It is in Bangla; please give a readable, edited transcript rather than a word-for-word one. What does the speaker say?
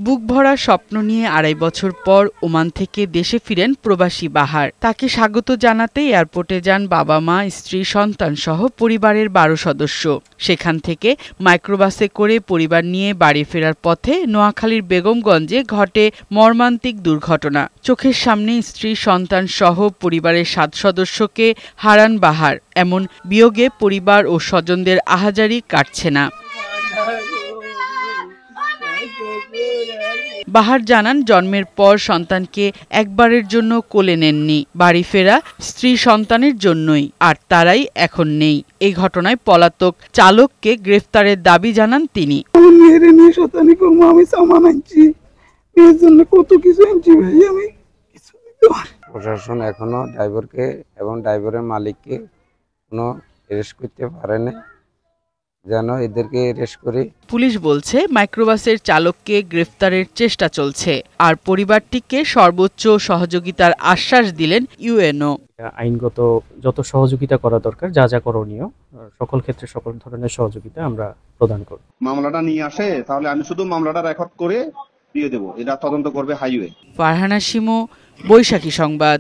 বুক ভরা স্বপ্ন নিয়ে ২.৫ বছর পর ওমান থেকে দেশে ফিরেন প্রবাসী বাহার। তাকে স্বাগত জানাতে এয়ারপোর্টে যান বাবা মা, স্ত্রী, সন্তান সহ পরিবারের ১২ সদস্য। সেখান থেকে মাইক্রোবাসে করে পরিবার নিয়ে বাড়ি ফেরার পথে নোয়াখালীর বেগমগঞ্জে ঘটে মর্মান্তিক দুর্ঘটনা। চোখের সামনে স্ত্রী, সন্তান সহ পরিবারের ৭ সদস্যকে হারান বাহার। এমন বিয়োগে পরিবার ও স্বজনদের আহাজারি কাটছে না। বাহার জানান, জন্মের পর সন্তানকে একবারের জন্য কোলে নেননি। বাড়ি ফেরা স্ত্রী সন্তানের জন্যই, আর তারাই এখন নেই। এই ঘটনায় পলাতক চালককে গ্রেফতারের দাবি জানান তিনি। প্রশাসন এখনো ড্রাইভারকে এবং ড্রাইভারের মালিককে কোনো অ্যারেস্ট করতে পারেনি, যেন এদেরকে অ্যারেস্ট করে। পুলিশ বলছে মাইক্রোবাসের চালককে গ্রেফতারের চেষ্টা চলছে, আর পরিবারটিকে সর্বোচ্চ সহযোগিতার আশ্বাস দিলেন ইউএনও। আইনগত যত সহযোগিতা করা দরকার, যা যা করণীয়, সকল ক্ষেত্রে সকল ধরনের সহযোগিতা আমরা প্রদান করব। মামলাটা নিয়ে আসে, তাহলে আমি শুধু মামলাটা রেকর্ড করে দিয়ে দেব, এটা তদন্ত করবে হাইওয়ে। ফারহানা শিমু, বৈশাখী সংবাদ।